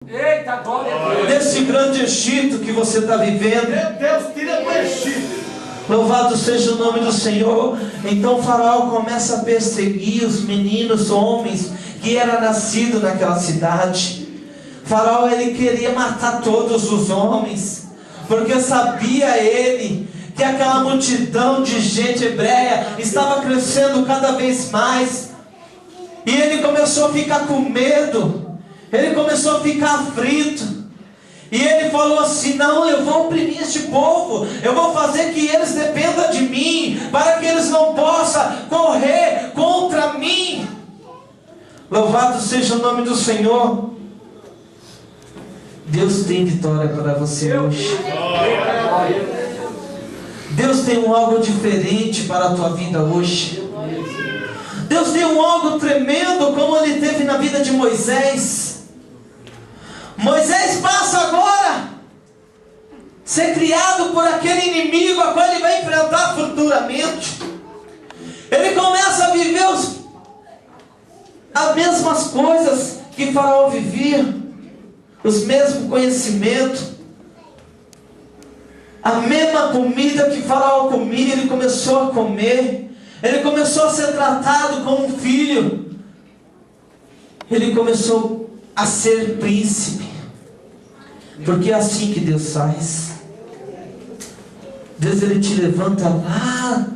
Eita, glória a Deus. Desse grande Egito que você está vivendo. Meu Deus, tira do Egito. Louvado seja o nome do Senhor. Então Faraó começa a perseguir os meninos, homens que eram nascidos naquela cidade. Faraó, ele queria matar todos os homens, porque sabia ele que aquela multidão de gente hebreia estava crescendo cada vez mais. E ele começou a ficar com medo, ele começou a ficar aflito. E ele falou assim: não, eu vou oprimir este povo, eu vou fazer que eles dependam de mim, para que eles não possam correr contra mim. Louvado seja o nome do Senhor. Deus tem vitória para você hoje. Deus tem algo diferente para a tua vida hoje. Deus tem algo tremendo, como Ele teve na vida de Moisés. Moisés passa agora a ser criado por aquele inimigo a qual ele vai enfrentar futuramente. Ele começa a viver as mesmas coisas que Faraó vivia, os mesmos conhecimentos, a mesma comida que Faraó comia, ele começou a comer. Ele começou a ser tratado como um filho. Ele começou a ser príncipe. Porque é assim que Deus faz. Deus, ele te levanta lá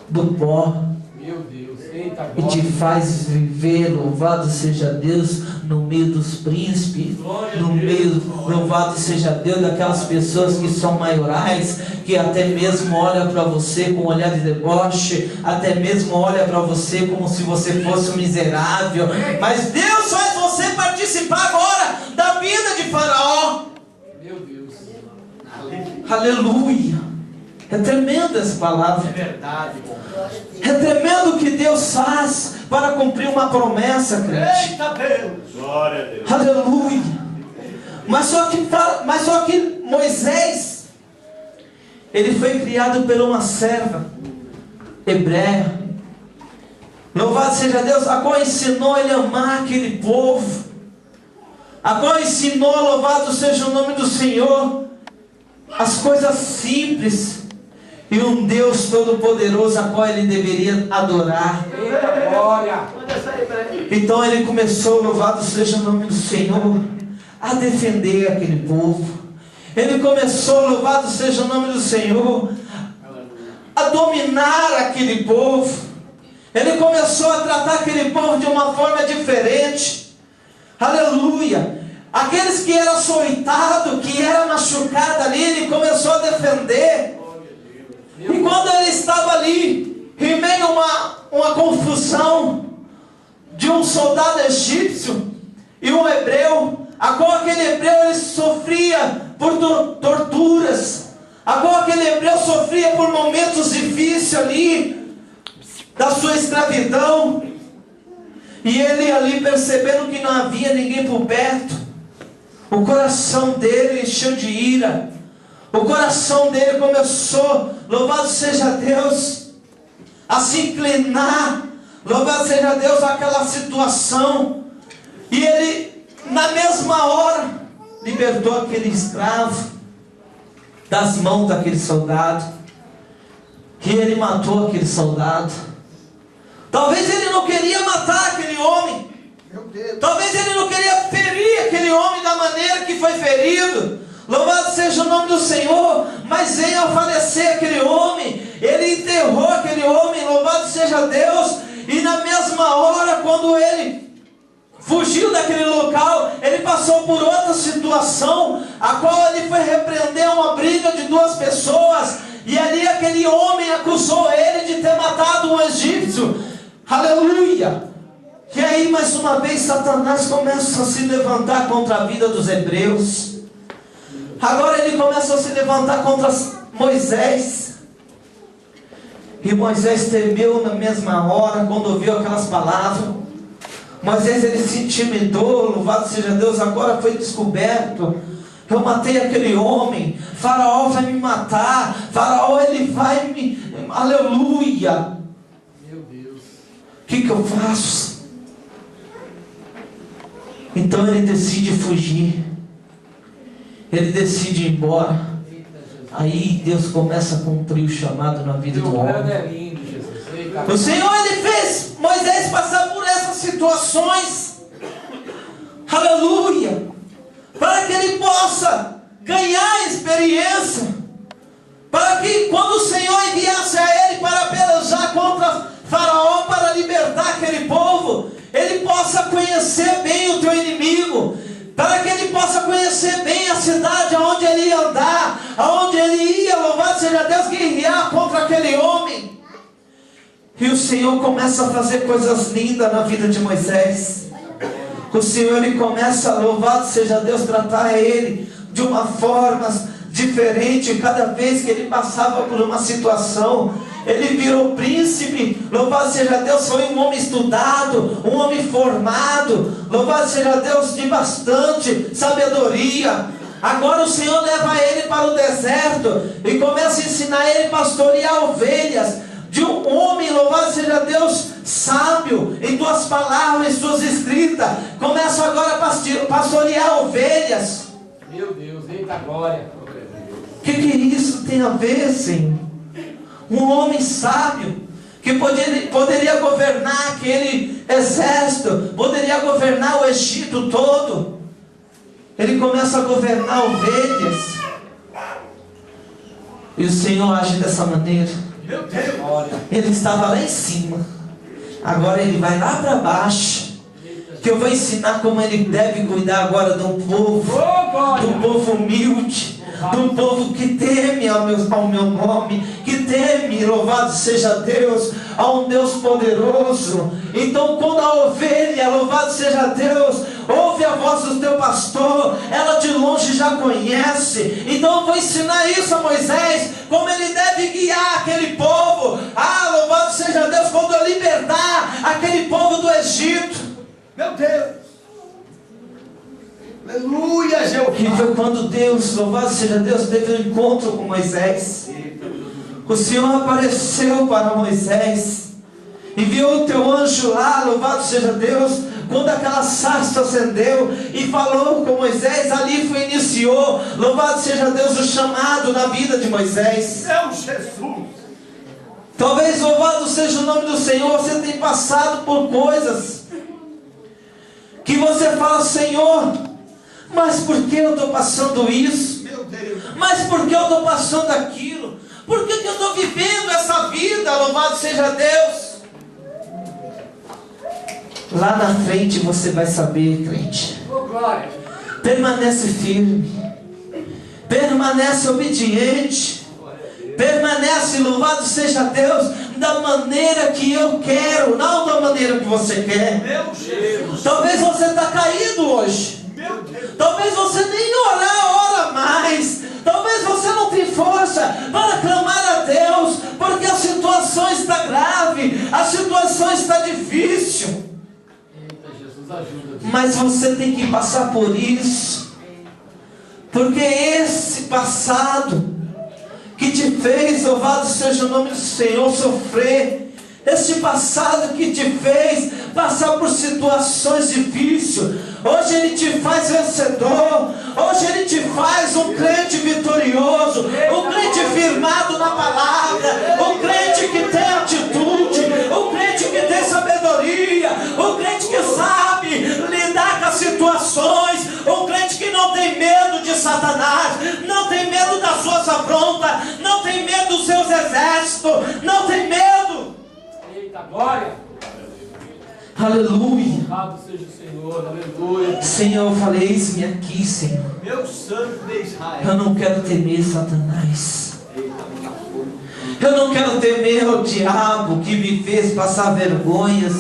do pó. Meu Deus, eita, E te faz viver, louvado seja Deus, no meio dos príncipes, no meio, louvado seja Deus, daquelas pessoas que são maiorais, que até mesmo olham para você com um olhar de deboche, até mesmo olham para você como se você fosse um miserável. Mas Deus faz você participar agora da vida de Faraó. Meu Deus. Aleluia. É tremenda essa palavra. É verdade, irmão. É tremendo o que Deus faz para cumprir uma promessa, crente. Eita Deus. Glória a Deus. Aleluia. Mas só que Moisés, ele foi criado por uma serva hebreia. Louvado seja Deus, a qual ensinou ele a amar aquele povo. A qual ensinou, louvado seja o nome do Senhor, as coisas simples. E um Deus todo-poderoso a qual ele deveria adorar. Eita, glória. Então ele começou, louvado seja o nome do Senhor, a defender aquele povo. Ele começou, louvado seja o nome do Senhor, a dominar aquele povo. Ele começou a tratar aquele povo de uma forma diferente. Aleluia. Aqueles que eram açoitados, que eram machucados ali, ele começou a defender. E quando ele estava ali, em meio a uma confusão de um soldado egípcio e um hebreu, a qual aquele hebreu ele sofria por torturas, a qual aquele hebreu sofria por momentos difíceis ali, da sua escravidão, e ele ali percebendo que não havia ninguém por perto, o coração dele encheu de ira. O coração dele começou, louvado seja Deus, a se inclinar, louvado seja Deus, àquela situação. E ele, na mesma hora, libertou aquele escravo das mãos daquele soldado. E ele matou aquele soldado. Talvez ele não queria matar aquele homem. Talvez ele não queria ferir aquele homem da maneira que foi ferido. Louvado seja o nome do Senhor. Mas em ao falecer aquele homem, ele enterrou aquele homem, louvado seja Deus. E na mesma hora, quando ele fugiu daquele local, ele passou por outra situação, a qual ele foi repreender uma briga de duas pessoas. E ali aquele homem acusou ele de ter matado um egípcio. Aleluia. E aí mais uma vez Satanás começa a se levantar contra a vida dos hebreus. Agora ele começa a se levantar contra Moisés. E Moisés temeu na mesma hora, quando ouviu aquelas palavras. Moisés, ele se intimidou, louvado seja Deus, agora foi descoberto. Eu matei aquele homem, Faraó vai me matar, Faraó ele vai me... Aleluia. Meu Deus. O que eu faço? Então ele decide fugir. Ele decide ir embora. Aí Deus começa a cumprir o chamado na vida do homem. É lindo, Jesus. Eita, O Senhor, ele fez Moisés passar por essas situações. Aleluia. Para que ele possa ganhar experiência. Para que quando o Senhor enviasse a ele para pelejar contra Faraó, para libertar aquele povo, ele possa conhecer bem o teu inimigo. Para que ele possa conhecer bem a cidade aonde ele ia andar, aonde ele ia, louvado seja Deus, guerrear contra aquele homem. E o Senhor começa a fazer coisas lindas na vida de Moisés. O Senhor, ele começa, louvado seja Deus, tratar ele de uma forma diferente. Cada vez que ele passava por uma situação, ele virou príncipe. Louvado seja Deus, foi um homem estudado, um homem formado. Louvado seja Deus, de bastante sabedoria. Agora o Senhor leva ele para o deserto e começa a ensinar ele a pastorear ovelhas. De um homem, louvado seja Deus, sábio, em tuas palavras, em suas escritas. Começa agora a pastorear ovelhas. Meu Deus, eita glória. O que isso tem a ver, Senhor? Um homem sábio, que poderia governar aquele exército, poderia governar o Egito todo. Ele começa a governar ovelhas. E o Senhor age dessa maneira. Meu Deus, glória. Ele estava lá em cima, agora ele vai lá para baixo. Que eu vou ensinar como ele deve cuidar agora de um povo, de um povo humilde, de um povo que teme ao meu nome, que teme, louvado seja Deus, a um Deus poderoso. Então quando a ovelha, louvado seja Deus, ouve a voz do teu pastor, ela de longe já conhece. Então eu vou ensinar isso a Moisés, como ele deve guiar aquele povo. Louvado seja Deus, quando eu libertar aquele povo do Egito. Meu Deus! Aleluia, Jeová! E foi quando Deus, louvado seja Deus, teve um encontro com Moisés. O Senhor apareceu para Moisés, enviou o teu anjo lá, louvado seja Deus. Quando aquela sarça acendeu e falou com Moisés, ali iniciou, louvado seja Deus, o chamado na vida de Moisés. Meu Jesus! Talvez, louvado seja o nome do Senhor, você tem passado por coisas que você fala: Senhor, mas por que eu estou passando isso? Meu Deus! Mas por que eu estou passando aquilo? Por que eu estou vivendo essa vida? Louvado seja Deus. Lá na frente você vai saber, crente. Oh, glória. Permanece firme, permanece obediente, permanece, louvado seja Deus, da maneira que eu quero, não da maneira que você quer. Meu Jesus! Talvez você está caído hoje. Meu Deus! Talvez você nem ora mais. Talvez você não tenha força para clamar a Deus, porque a situação está grave, a situação está difícil. Eita, Jesus, ajuda. Mas você tem que passar por isso, porque esse passado que te fez, louvado seja o nome do Senhor, sofrer, esse passado que te fez passar por situações difíceis, hoje ele te faz vencedor, hoje ele te faz um crente vitorioso, um crente firmado na palavra, um crente que tem atitude, um crente que tem sabedoria, um crente que sabe lidar com as situações, um crente que não tem medo de Satanás, não tem medo das suas afrontas, não tem medo dos seus exércitos, não tem medo. Eita glória. Aleluia. Louvado seja o Senhor, aleluia. Senhor, eu falei: eis-me aqui, Senhor. Meu santo de Israel! Eu não quero temer Satanás. Eita, minha força! Eu não quero temer o diabo que me fez passar vergonhas,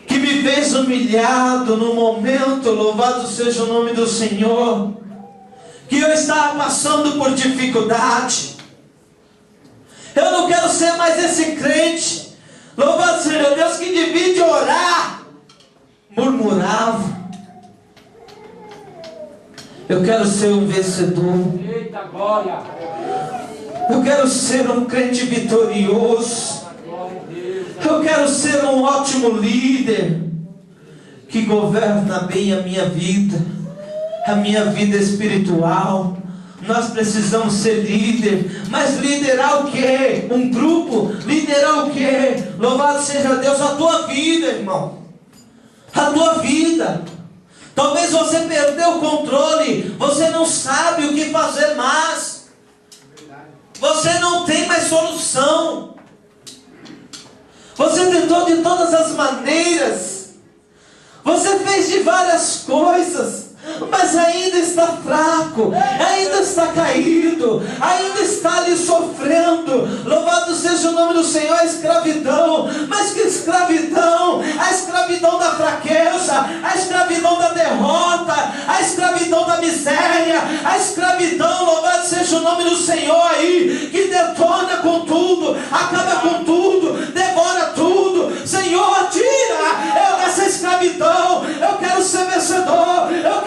que me fez humilhado no momento, louvado seja o nome do Senhor, que eu estava passando por dificuldade. Eu não quero ser mais esse crente, louvado seja Deus, que divide orar, murmurava. Eu quero ser um vencedor. Eita glória. Eu quero ser um crente vitorioso. Glória a Deus. Eu quero ser um ótimo líder. que governa bem a minha vida espiritual. Nós precisamos ser líder, mas liderar o quê? Um grupo, liderar o quê? Louvado seja Deus, a tua vida, irmão, a tua vida. Talvez você perdeu o controle, você não sabe o que fazer mais, você não tem mais solução, você tentou de todas as maneiras, você fez de várias coisas, mas ainda está fraco, ainda está caído, ainda está ali sofrendo. Louvado seja o nome do Senhor. A escravidão, mas que escravidão? A escravidão da fraqueza, a escravidão da derrota, a escravidão da miséria, a escravidão, louvado seja o nome do Senhor aí, que detona com tudo, acaba com tudo, devora tudo. Senhor, tira eu dessa escravidão, eu quero ser vencedor, eu